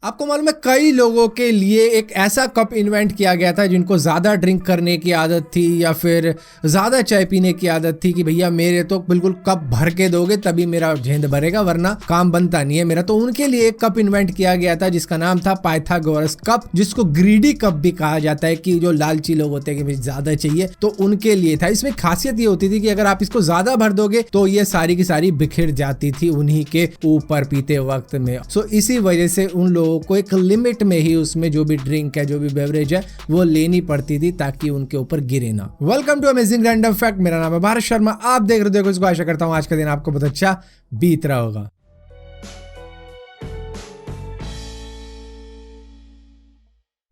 आपको मालूम है कई लोगों के लिए एक ऐसा कप इन्वेंट किया गया था जिनको ज़्यादा ड्रिंक करने की आदत थी या फिर ज़्यादा चाय पीने की आदत थी कि भैया मेरे तो बिल्कुल कप भर के दोगे तभी मेरा झेंद भरेगा वरना काम बनता नहीं है मेरा। तो उनके लिए एक कप इन्वेंट किया गया था जिसका नाम था पाइथागोरस कप, जिसको ग्रीडी कप भी कहा जाता है कि जो लालची लोग होते हैं कि भाई ज़्यादा चाहिए तो उनके लिए था। इसमें खासियत ये होती थी कि अगर आप इसको ज़्यादा भर दोगे तो ये सारी की सारी बिखर जाती थी उन्हीं के ऊपर पीते वक्त में। सो इसी वजह से उन लोगों को एक लिमिट में ही उसमें जो भी ड्रिंक है जो भी बेवरेज है वो लेनी पड़ती थी ताकि उनके ऊपर गिरे ना। Welcome to amazing random fact, मेरा नाम है भारत शर्मा, आप देख रहे हो इसको। आशा करता हूं आज का दिन आपको बहुत अच्छा बीत रहा होगा।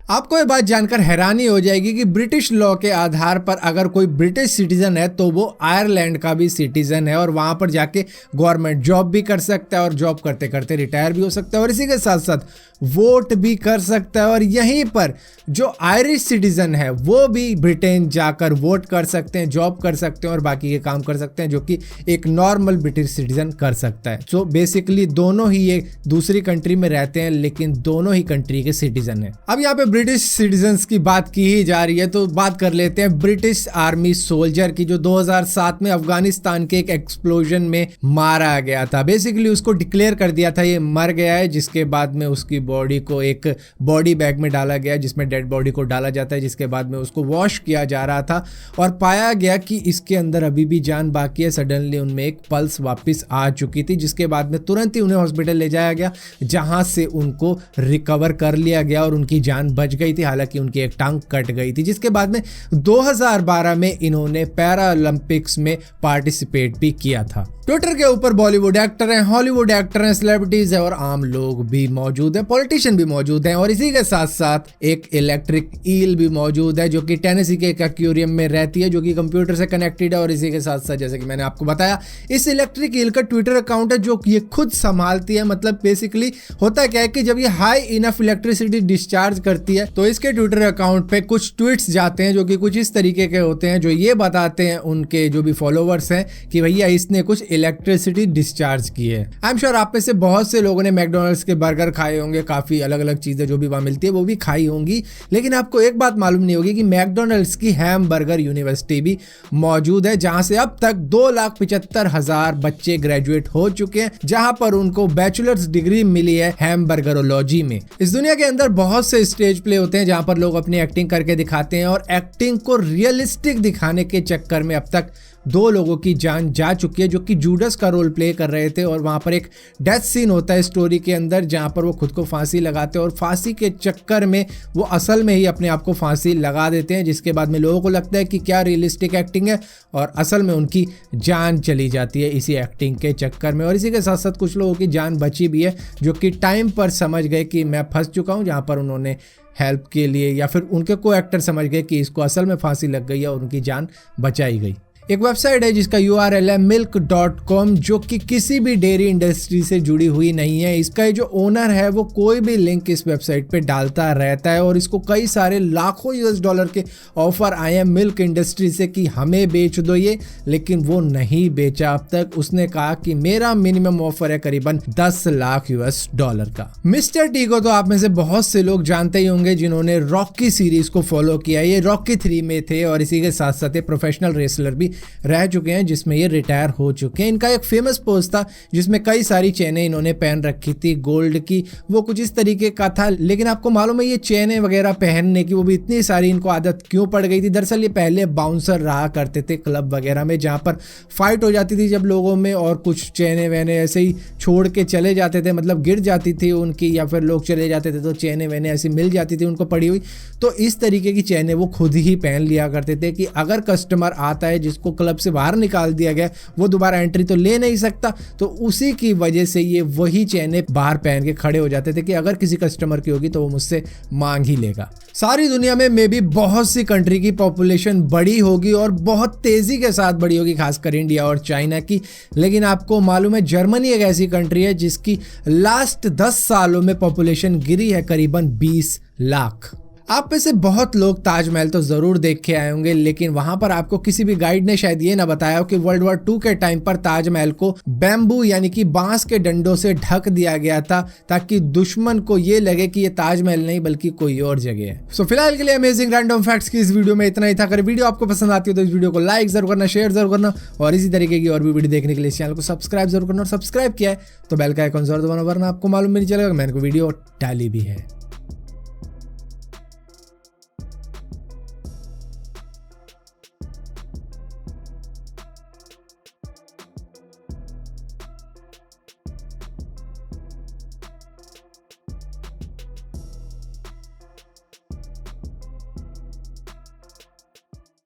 आपको ये बात जानकर हैरानी हो जाएगी कि ब्रिटिश लॉ के आधार पर अगर कोई ब्रिटिश सिटीजन है तो वो आयरलैंड का भी सिटीजन है और वहां पर जाके गवर्नमेंट जॉब भी कर सकता है और जॉब करते करते रिटायर भी हो सकता है और इसी के साथ साथ वोट भी कर सकता है। और यहीं पर जो आयरिश सिटीजन है वो भी ब्रिटेन जाकर वोट कर सकते हैं, जॉब कर सकते हैं और बाकी के काम कर सकते हैं जो कि एक नॉर्मल ब्रिटिश सिटीजन कर सकता है। सो बेसिकली दोनों ही ये दूसरी कंट्री में रहते हैं लेकिन दोनों ही कंट्री के सिटीजन है। अब यहाँ पे ब्रिटिश सिटीजन्स की बात की ही जा रही है तो बात कर लेते हैं ब्रिटिश आर्मी सोल्जर की जो 2007 में अफगानिस्तान के एक एक्सप्लोजन में मारा गया था। बेसिकली उसको डिक्लेयर कर दिया था ये मर गया है, जिसके बाद में उसकी बॉडी को एक बॉडी बैग में डाला गया जिसमें डेड बॉडी को डाला जाता है, जिसके बाद में उसको वॉश किया जा रहा था और पाया गया कि इसके अंदर अभी भी जान बाकी है। सडनली उनमें एक पल्स वापस आ चुकी थी जिसके बाद में तुरंत ही उन्हें हॉस्पिटल ले जाया गया जहां से उनको रिकवर कर लिया गया और उनकी जान बच गई थी। हालांकि उनकी एक टांग कट गई थी जिसके बाद में 2012 में इन्होंने पैरा ओलंपिक्स में पार्टिसिपेट भी किया था। ट्विटर के ऊपर बॉलीवुड एक्टर हैं, हॉलीवुड एक्टर हैं, सेलिब्रिटीज हैं और आम लोग भी मौजूद हैं, पॉलिटिशियन भी मौजूद हैं और इसी के साथ साथ एक इलेक्ट्रिक ईल भी मौजूद है जो कि टेनेसी के एक एक्वेरियम में रहती है जो कि कंप्यूटर से कनेक्टेड है। और इसी के साथ साथ जैसे कि मैंने आपको बताया इस इलेक्ट्रिक ईल का ट्विटर अकाउंट है जो ये खुद संभालती है। मतलब बेसिकली होता क्या है कि जब ये हाई इनफ इलेक्ट्रिसिटी डिस्चार्ज करती है तो इसके ट्विटर अकाउंट पे कुछ ट्वीट्स जाते हैं जो कि कुछ इस तरीके के होते हैं जो ये बताते हैं उनके जो भी फॉलोवर्स हैं कि भैया इसने कुछ इलेक्ट्रिसिटी डिस्चार्ज की है। आई एम श्योर आप में से बहुत से लोगों ने मैकडॉनल्ड्स के बर्गर खाए होंगे, काफी अलग अलग चीजें जो भी वहां मिलती है वो भी खाई होंगी, लेकिन आपको एक बात मालूम नहीं होगी कि मैकडॉनल्ड्स की हैमबर्गर यूनिवर्सिटी भी मौजूद है जहां से अब तक 2,75,000 बच्चे ग्रेजुएट हो चुके हैं, जहां पर उनको बैचलर्स डिग्री मिली है हैमबर्गरोलॉजी में। इस दुनिया के अंदर बहुत से स्टेज प्ले होते हैं जहां पर लोग अपनी एक्टिंग करके दिखाते हैं और एक्टिंग को रियलिस्टिक दिखाने के चक्कर में अब तक 2 लोगों की जान जा चुकी है जो कि जूडस का रोल प्ले कर रहे थे। और वहां पर एक डेथ सीन होता है स्टोरी के अंदर जहां पर वो खुद को फांसी लगाते हैं और फांसी के चक्कर में वो असल में ही अपने आप को फांसी लगा देते हैं, जिसके बाद में लोगों को लगता है कि क्या रियलिस्टिक एक्टिंग है और असल में उनकी जान चली जाती है इसी एक्टिंग के चक्कर में। और इसी के साथ साथ कुछ लोगों की जान बची भी है जो कि टाइम पर समझ गए कि मैं फंस चुका हूं, जहां पर उन्होंने हेल्प के लिए या फिर उनके को एक्टर समझ गए कि इसको असल में फांसी लग गई है और उनकी जान बचाई गई। एक वेबसाइट है जिसका URL है milk.com जो कि किसी भी डेयरी इंडस्ट्री से जुड़ी हुई नहीं है। इसका जो ओनर है वो कोई भी लिंक इस वेबसाइट पे डालता रहता है और इसको कई सारे लाखों US$ के ऑफर आए हैं मिल्क इंडस्ट्री से कि हमें बेच दो ये, लेकिन वो नहीं बेचा अब तक। उसने कहा कि मेरा मिनिमम ऑफर है करीबन 10 लाख US$ का। मिस्टर टी को तो आप में से बहुत से लोग जानते ही होंगे जिन्होंने रॉकी सीरीज को फॉलो किया। ये रॉकी 3 में थे और इसी के साथ साथ प्रोफेशनल रेसलर भी रह चुके हैं जिसमें ये रिटायर हो चुके हैं। इनका एक फेमस पोज था जिसमें कई सारी चेनें इन्होंने पहन रखी थी गोल्ड की, वो कुछ इस तरीके का था। लेकिन आपको मालूम है ये चेनें वगैरह पहनने की वो भी इतनी सारी इनको आदत क्यों पड़ गई थी? दरअसल ये पहले बाउंसर रहा करते थे क्लब वगैरह में जहां पर फाइट हो जाती थी जब लोगों में और कुछ चेनें वहने ऐसे ही छोड़ के चले जाते थे, मतलब गिर जाती थी उनकी या फिर लोग चले जाते थे तो चेनें वहने ऐसी मिल जाती थी उनको पड़ी हुई। तो इस तरीके की चेनें वो खुद ही पहन लिया करते थे कि अगर कस्टमर आता है जिसको क्लब से बाहर निकाल दिया गया वो दोबारा एंट्री तो ले नहीं सकता, तो उसी की वजह से ये वही चेनें बाहर पहन के खड़े हो जाते थे कि अगर किसी कस्टमर की होगी तो वो मुझसे मांग ही लेगा। सारी दुनिया में मे भी बहुत सी कंट्री की पॉपुलेशन बड़ी होगी और बहुत तेजी के साथ बड़ी होगी, खासकर इंडिया और चाइना की, लेकिन आपको मालूम है जर्मनी एक ऐसी कंट्री है जिसकी लास्ट 10 सालों में पॉपुलेशन गिरी है करीबन 20 लाख। आप में से बहुत लोग ताजमहल तो जरूर देख के आए होंगे, लेकिन वहां पर आपको किसी भी गाइड ने शायद ये ना बताया हो कि वर्ल्ड वॉर 2 के टाइम पर ताजमहल को बैम्बू यानी कि बांस के डंडों से ढक दिया गया था, ताकि दुश्मन को ये लगे कि ये ताजमहल नहीं बल्कि कोई और जगह है। सो फिलहाल के लिए अमेजिंग रैंडम फैक्ट्स की इस वीडियो में इतना ही था। अगर वीडियो आपको पसंद आती है तो इस वीडियो को लाइक जरूर करना, शेयर जरूर करना, और इसी तरीके की और भी वीडियो देखने के लिए इस चैनल को सब्सक्राइब जरूर करना, और सब्सक्राइब किया है तो बेल का आइकॉन जरूर दबाना, वरना आपको मालूम भी नहीं चलेगा मैंने कोई वीडियो डाली भी है।